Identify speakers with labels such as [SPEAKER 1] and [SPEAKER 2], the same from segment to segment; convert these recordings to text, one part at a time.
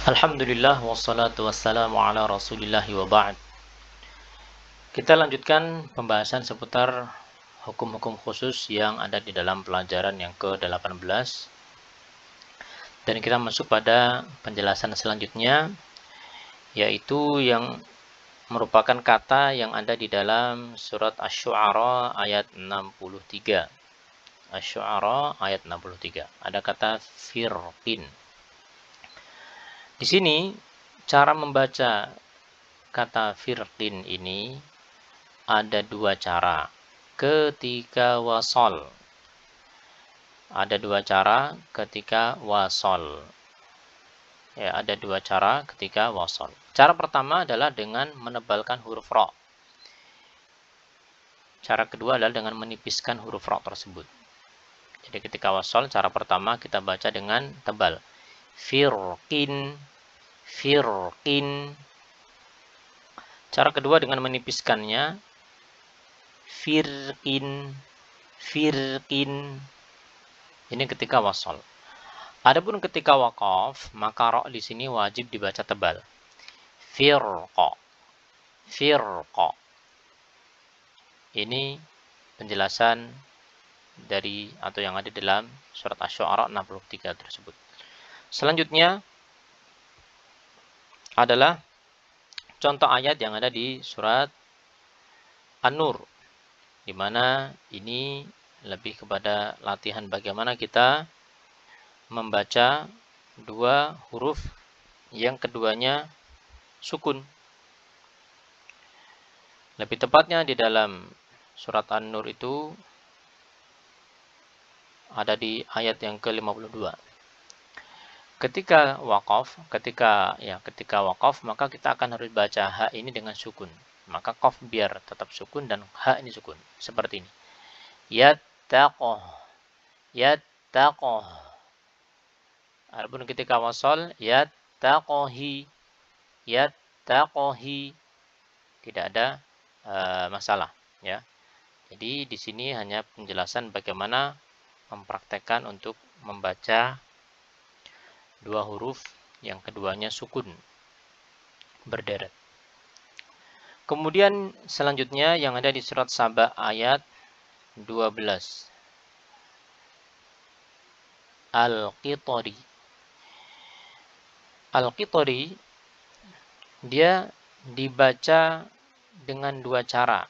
[SPEAKER 1] Alhamdulillah wassalatu wassalamu ala Rasulillah wa ba'd. Kita lanjutkan pembahasan seputar hukum-hukum khusus yang ada di dalam pelajaran yang ke-18. Dan kita masuk pada penjelasan selanjutnya, yaitu yang merupakan kata yang ada di dalam surat Asy-Syu'ara ayat 63. Asy-Syu'ara ayat 63. Ada kata firqin. Di sini cara membaca kata firqin ini ada dua cara ketika wasol. Ada dua cara ketika wasol. Ya, ada dua cara ketika wasol. Cara pertama adalah dengan menebalkan huruf ro. Cara kedua adalah dengan menipiskan huruf ro tersebut. Jadi ketika wasol, cara pertama kita baca dengan tebal. Firqin, firqin. Cara kedua dengan menipiskannya. Firqin, firqin. Ini ketika wasol. Adapun ketika waqaf, maka ro di sini wajib dibaca tebal. Firqa, firqa. Ini penjelasan dari atau yang ada dalam surat Asy-Syu'ara 63 tersebut. Selanjutnya adalah contoh ayat yang ada di surat An-Nur, di mana ini lebih kepada latihan bagaimana kita membaca dua huruf yang keduanya sukun. Lebih tepatnya di dalam surat An-Nur itu ada di ayat yang ke-52. Ketika waqaf, ketika waqaf, maka kita akan harus baca ha ini dengan sukun. Maka qaf biar tetap sukun dan ha ini sukun. Seperti ini. Yattaqoh, yattaqoh. Adapun ketika wasol, yattaqohi, yattaqohi. Tidak ada masalah, ya. Jadi di sini hanya penjelasan bagaimana mempraktekkan untuk membaca dua huruf yang keduanya sukun berderet. Kemudian selanjutnya yang ada di surat Saba ayat 12. Al-Qitari. Al-Qitari dia dibaca dengan dua cara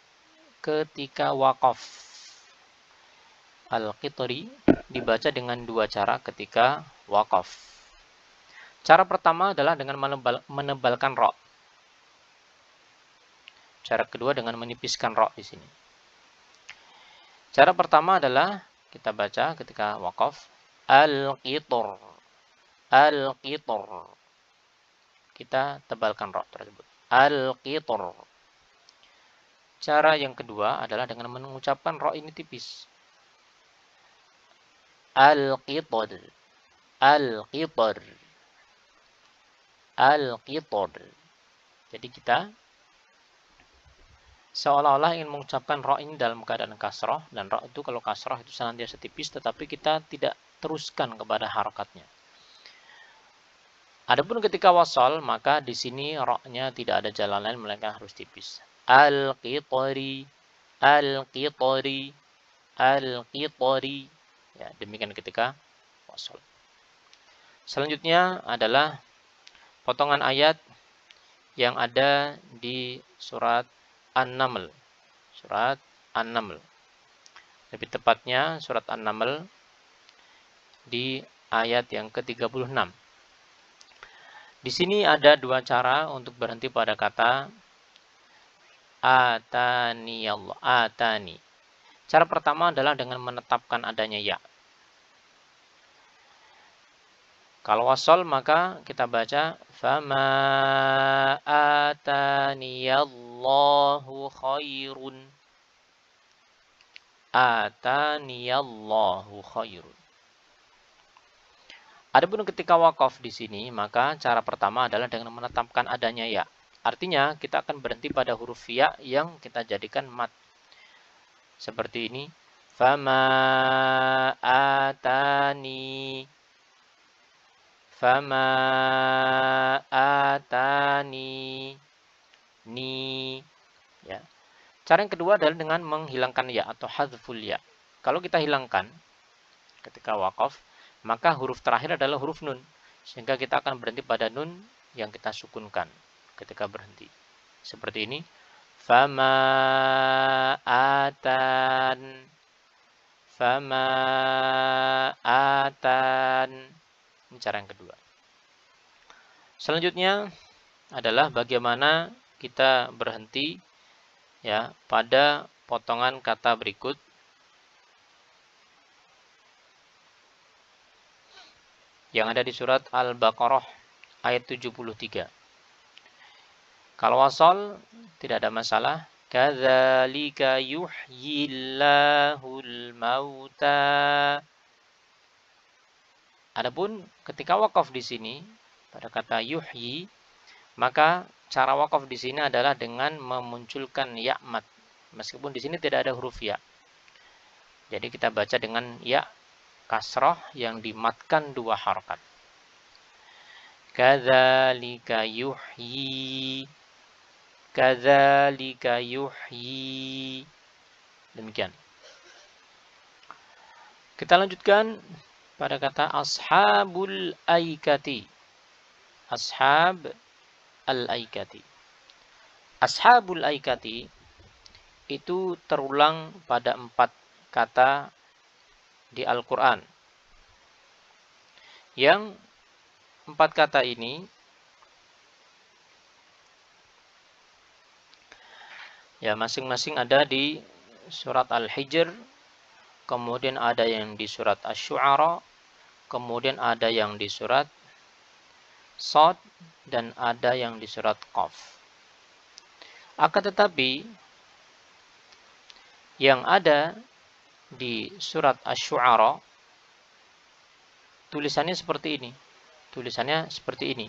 [SPEAKER 1] ketika waqaf. Al-Qitari dibaca dengan dua cara ketika waqaf. Cara pertama adalah dengan menebalkan ro. Cara kedua dengan menipiskan ro di sini. Cara pertama adalah kita baca ketika waqaf al-qitor, al-qitor. Kita tebalkan ro tersebut. Al-qitor. Cara yang kedua adalah dengan mengucapkan ro ini tipis. Al-qitor, al-qitor, al-qitor. Jadi kita seolah-olah ingin mengucapkan ro ini dalam keadaan kasroh, dan ro itu kalau kasroh itu senantiasa tipis, tetapi kita tidak teruskan kepada harokatnya. Adapun ketika wasol, maka di sini ro-nya tidak ada jalan lain melainkan harus tipis. Al-qitari, al-qitari, al-qitari. Ya, demikian ketika wasol. Selanjutnya adalah potongan ayat yang ada di surat An-Naml. Surat An-Naml. Lebih tepatnya surat An-Naml di ayat yang ke-36. Di sini ada dua cara untuk berhenti pada kata atani Allah, atani. Cara pertama adalah dengan menetapkan adanya ya. Kalau wasol maka kita baca fama ataniyallahu khairun. Ataniyallahu khairun. Adapun ketika waqaf di sini, maka cara pertama adalah dengan menetapkan adanya ya. Artinya kita akan berhenti pada huruf ya yang kita jadikan mat. Seperti ini. Fama atani. Fama atani. Ni. Ya. Cara yang kedua adalah dengan menghilangkan ya atau hadzful ya. Kalau kita hilangkan ketika waqaf, maka huruf terakhir adalah huruf nun. Sehingga kita akan berhenti pada nun yang kita sukunkan ketika berhenti. Seperti ini. Fama atan. Fama atan. Ini cara yang kedua. Selanjutnya adalah bagaimana kita berhenti ya pada potongan kata berikut. Yang ada di surat Al-Baqarah ayat 73. Kalau wasal tidak ada masalah. Kadzalika yuhyillahul mauta. Adapun ketika wakaf di sini pada kata yuhyi, maka cara wakaf di sini adalah dengan memunculkan ya mat. Meskipun di sini tidak ada huruf ya. Jadi kita baca dengan ya kasrah yang dimatkan 2 harakat. Kadzalika yuhyi. Kadzalika yuhyi. Demikian. Kita lanjutkan pada kata ashabul aikati. Ashab al-aikati. Ashabul aikati itu terulang pada 4 kata di Al-Quran. Yang 4 kata ini ya masing-masing ada di surat Al-Hijr, kemudian ada yang di surat Asy-Syu'ara, kemudian ada yang di surat Shad, dan ada yang di surat Qaf. Akan tetapi yang ada di surat Asy-Syu'ara tulisannya seperti ini. Tulisannya seperti ini.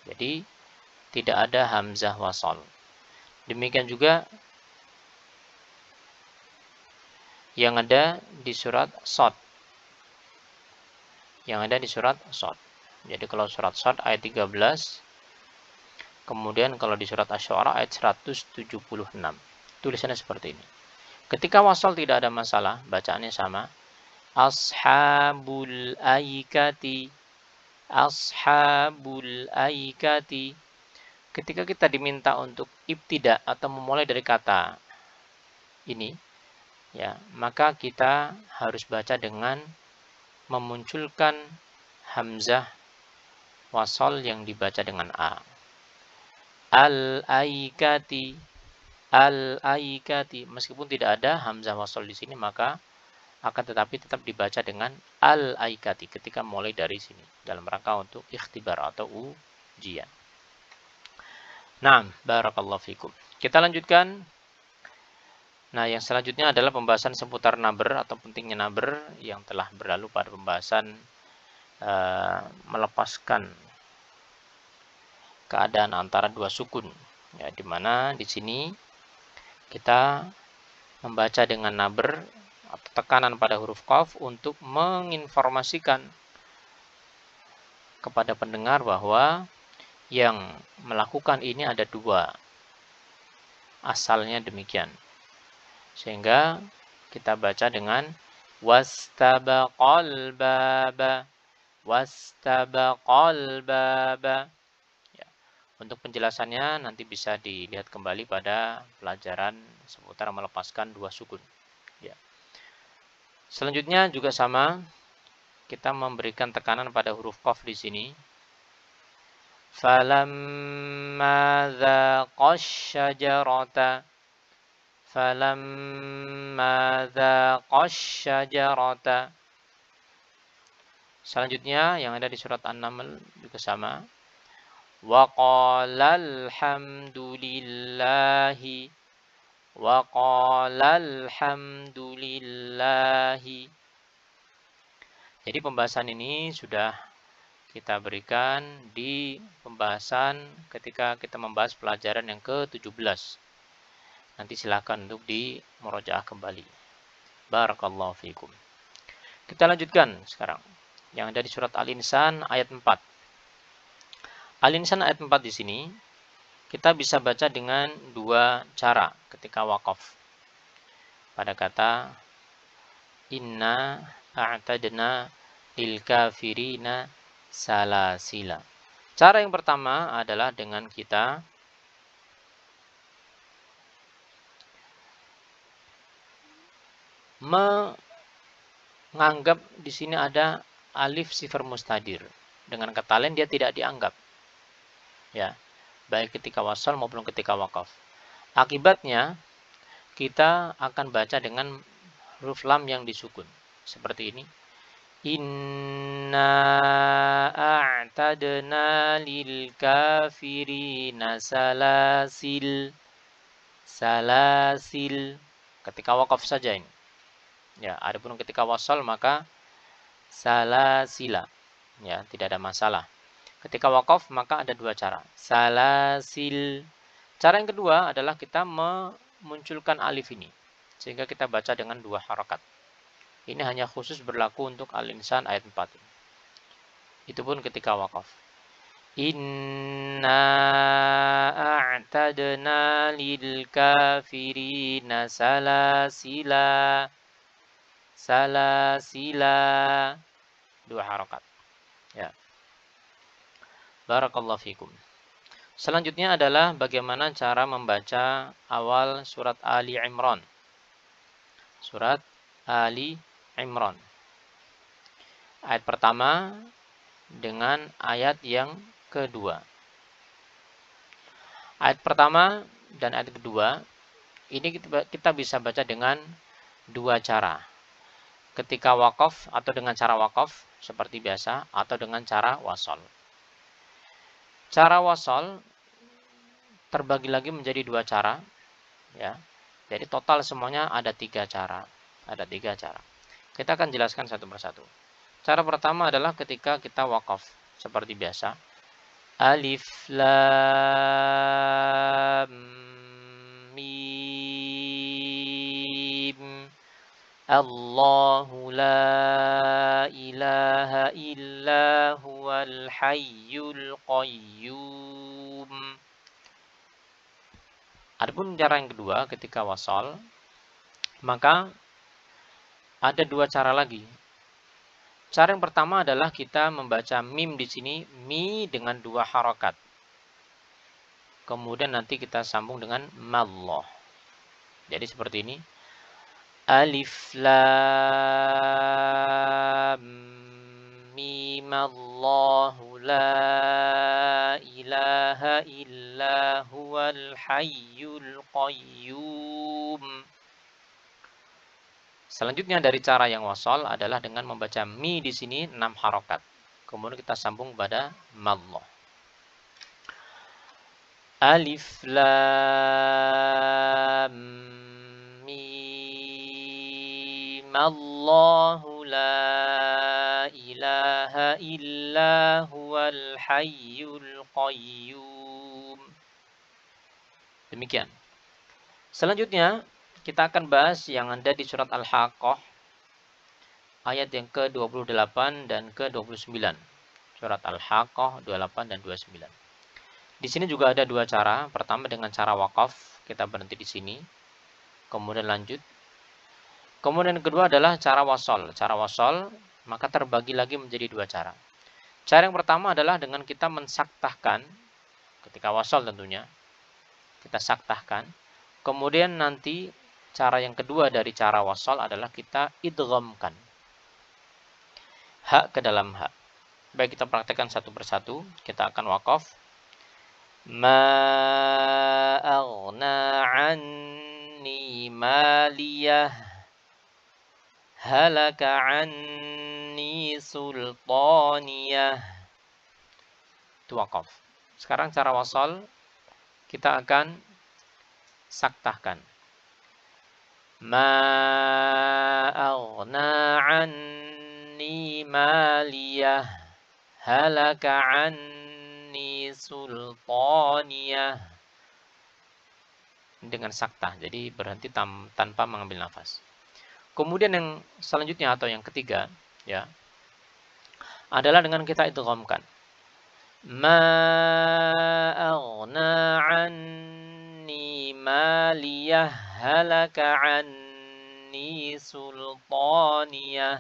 [SPEAKER 1] Jadi tidak ada hamzah wasal. Demikian juga yang ada di surat Shad. Yang ada di surat Shad. Jadi kalau surat Shad ayat 13, kemudian kalau di surat Asy-Syu'ara ayat 176. Tulisannya seperti ini. Ketika wasal tidak ada masalah, bacaannya sama. Ashabul aikati. Ashabul aikati. Ketika kita diminta untuk ibtida atau memulai dari kata ini, ya, maka kita harus baca dengan memunculkan hamzah wasal yang dibaca dengan a. Al-aikati, al-aikati. Meskipun tidak ada hamzah wasal di sini, maka akan tetapi tetap dibaca dengan al-aikati ketika mulai dari sini dalam rangka untuk ikhtibar atau ujian. Nah, barakallahu fikum. Kita lanjutkan. Nah, yang selanjutnya adalah pembahasan seputar naber atau pentingnya naber yang telah berlalu pada pembahasan melepaskan keadaan antara 2 sukun. Ya, di mana di sini kita membaca dengan naber atau tekanan pada huruf qaf untuk menginformasikan kepada pendengar bahwa yang melakukan ini ada 2. Asalnya demikian. Sehingga kita baca dengan wastabaqal baba. Wastabaqal baba. Ya. Untuk penjelasannya nanti bisa dilihat kembali pada pelajaran seputar melepaskan 2 sukun. Ya. Selanjutnya juga sama, kita memberikan tekanan pada huruf qaf di sini. Falamma dzaqash syajarata. Falamma dzaqash syajarata. Selanjutnya yang ada di surat An-Naml juga sama. Wa qala alhamdulillahi. Wa qala alhamdulillahi. Jadi pembahasan ini sudah kita berikan di pembahasan ketika kita membahas pelajaran yang ke-17. Nanti silakan untuk di murojaah kembali. Barakallahu fikum. Kita lanjutkan sekarang. Yang ada di surat Al-Insan ayat 4. Al-Insan ayat 4 di sini kita bisa baca dengan dua cara ketika waqaf. Pada kata inna a'tadna lil kafirina salasila. Cara yang pertama adalah dengan kita menganggap di sini ada alif sifar mustadir. Dengan kata lain dia tidak dianggap. Ya, baik ketika wasal maupun ketika waqaf. Akibatnya kita akan baca dengan huruf lam yang disukun. Seperti ini. Inna a'tadna lil kafirina salasil. Salasil. Ketika waqaf saja ini. Ya, adapun ketika wasal maka salasila. Ya, tidak ada masalah. Ketika waqaf maka ada dua cara. Salasil. Cara yang kedua adalah kita memunculkan alif ini. Sehingga kita baca dengan dua harakat. Ini hanya khusus berlaku untuk Al-Insan ayat 4. Itu pun ketika waqaf. Inna a'tadna lil kafirina salasila. Salasila. Dua harakat. Ya. Barakallahu fikum. Selanjutnya adalah bagaimana cara membaca awal surat Ali Imran. Surat Ali Imran. Ayat pertama dengan ayat yang kedua. Ayat pertama dan ayat kedua ini kita bisa baca dengan dua cara. Ketika waqaf atau dengan cara waqaf seperti biasa atau dengan cara wasal. Cara wasal terbagi lagi menjadi dua cara, ya. Jadi total semuanya ada tiga cara. Ada tiga cara. Kita akan jelaskan satu persatu. Cara pertama adalah ketika kita waqaf seperti biasa. Alif lam mim. Allahu la ilaha illa huwal hayyul qayyum. Adapun cara yang kedua ketika wasal, maka ada dua cara lagi. Cara yang pertama adalah kita membaca mim di sini, mi dengan dua harakat. Kemudian nanti kita sambung dengan mallah. Jadi seperti ini. Alif lam mim Allahu la ilaha illa huwal hayyul qayyum. Selanjutnya dari cara yang wasal adalah dengan membaca mi di sini 6 harokat. Kemudian kita sambung pada mallah. Alif lam Allahu la ilaha illa huwal hayyul qayyum. Demikian. Selanjutnya kita akan bahas yang ada di surat Al-Haqqah ayat yang ke-28 dan ke-29. Surat Al-Haqqah 28 dan 29. Di sini juga ada dua cara. Pertama dengan cara waqaf, kita berhenti di sini. Kemudian lanjut. Kemudian yang kedua adalah cara wasal. Cara wasal maka terbagi lagi menjadi dua cara. Cara yang pertama adalah dengan kita mensaktahkan, ketika wasal tentunya, kita saktahkan. Kemudian nanti cara yang kedua dari cara wasal adalah kita idghamkan hak ke dalam hak. Baik, kita praktekkan satu persatu. Kita akan waqaf. Ma aghna anni maliyah halaka anni sultaniyah. Itu waqaf. Sekarang cara wasal kita akan saktahkan. Ma aghna anni maliyah halaka anni sultaniyah. Dengan saktah. Jadi berhenti tanpa mengambil nafas. Kemudian yang selanjutnya atau yang ketiga, ya, adalah dengan kita idghamkan. Ma aghna anni maliyah halaka anni sultaniyah.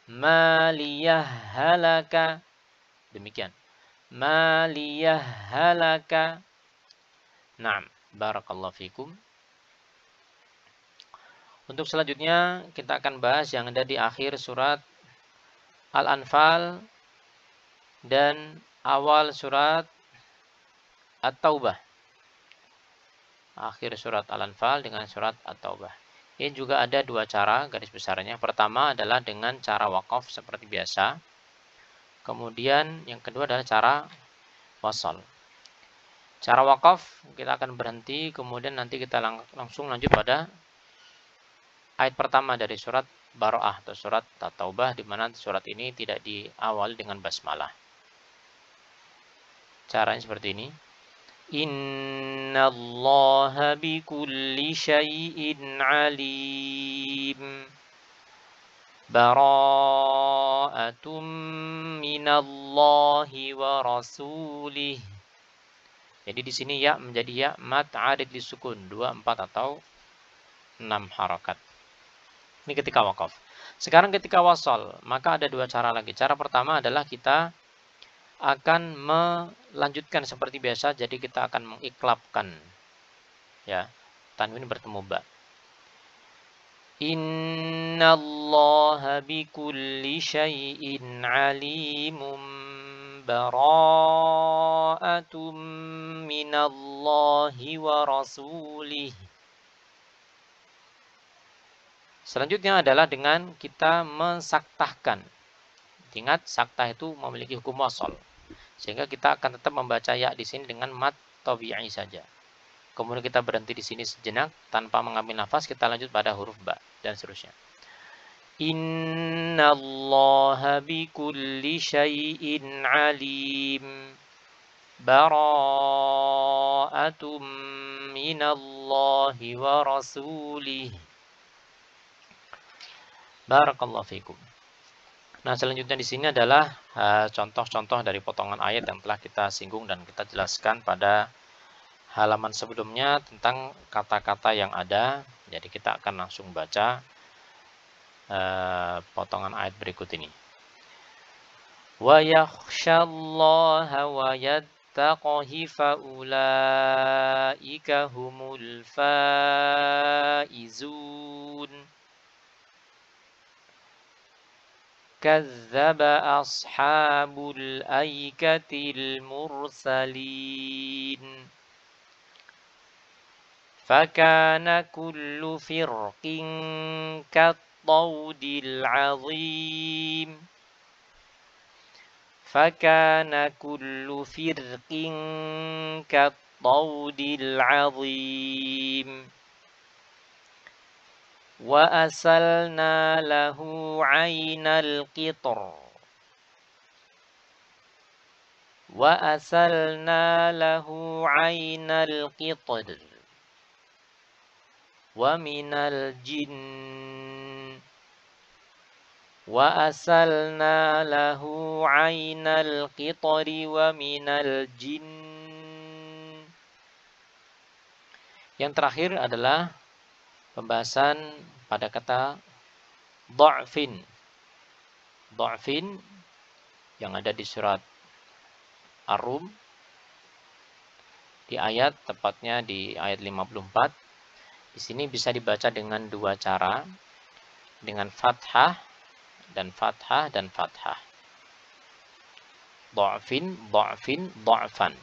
[SPEAKER 1] Maliyah halaka. Demikian. Maliyah halaka. Naam, barakallahu fikum. Untuk selanjutnya kita akan bahas yang ada di akhir surat Al-Anfal dan awal surat At-Taubah. Akhir surat Al-Anfal dengan surat At-Taubah. Ini juga ada dua cara garis besarnya. Pertama adalah dengan cara wakaf seperti biasa. Kemudian yang kedua adalah cara wasal. Cara wakaf kita akan berhenti, kemudian nanti kita langsung lanjut pada ayat pertama dari surat Baro'ah atau surat At-Taubah, di mana surat ini tidak diawali dengan basmalah. Caranya seperti ini. Innallaha bikulli syai'in alim. Bara'atum minallahi wa rasulih. Jadi di sini ya menjadi ya mat arid disukun 2, 4 atau 6 harakat. Ini ketika wakaf. Sekarang ketika wasal, maka ada dua cara lagi. Cara pertama adalah kita akan melanjutkan seperti biasa, jadi kita akan mengiklabkan ya, tanwin bertemu ba. Innallaha bikulli syai'in alimum bara'atum minallahi wa rasulih. Selanjutnya adalah dengan kita mensaktahkan. Ingat, saktah itu memiliki hukum wasal. Sehingga kita akan tetap membaca ya di sini dengan mat tabi'i saja. Kemudian kita berhenti di sini sejenak tanpa mengambil nafas, kita lanjut pada huruf ba dan seterusnya. Innallaha bikulli syai'in alim. Bara'atum minallahi wa rasulih. Barakallahu fikum. Nah, selanjutnya di sini adalah contoh-contoh dari potongan ayat yang telah kita singgung dan kita jelaskan pada halaman sebelumnya tentang kata-kata yang ada. Jadi kita akan langsung baca potongan ayat berikut ini. Wa yakhshallaha wa yattaqhi faulaika humul faizun. كذب أصحاب الأيكة المرسلين فكان كل فرق كالطود العظيم فكان كل فرق كالطود العظيم وأسلنا له عين القطر وأسلنا له عين القطر ومن الجن وأسلنا له عين القطر ومن الجن. Yang terakhir adalah pembahasan pada kata dha'fin. Dha'fin yang ada di surat Ar-Rum di ayat, tepatnya di ayat 54. Di sini bisa dibaca dengan dua cara, dengan fathah dan fathah dan fathah. Dha'fin, dha'fin, dha'fan.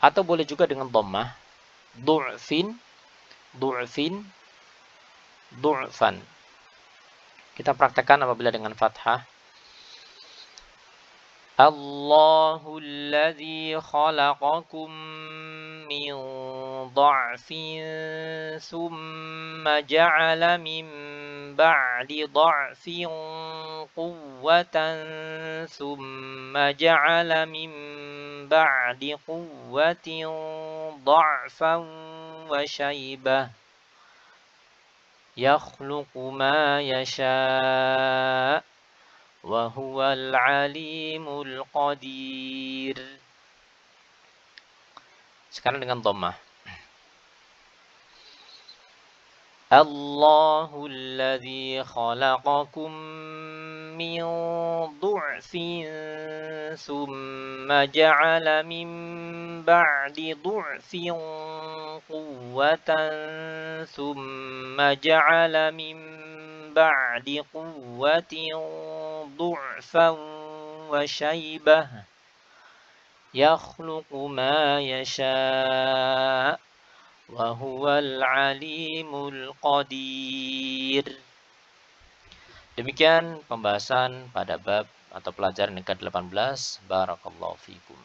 [SPEAKER 1] Atau boleh juga dengan dhammah. Du'fin, du'fin, du'fan. Kita praktekkan apabila dengan fathah. Allahul ladzi khalaqakum min dha'fin thumma ja'ala min ba'di dha'fin quwwatan thumma ja'ala min ba'di quwwatin dha'fan wa shaybah yakhluqu ma yasha' وهو العليم القدير. Sekarang dengan dhammah. الله الذي خلقكم من ضعف ثم جعل من بعد ضعف قوة ثم جعل من بعد قوة ضعفا وشيبة يخلق ما يشاء وهو العليم القدير. Demikian pembahasan pada bab atau pelajaran yang ke-18. Barakallahu fikum.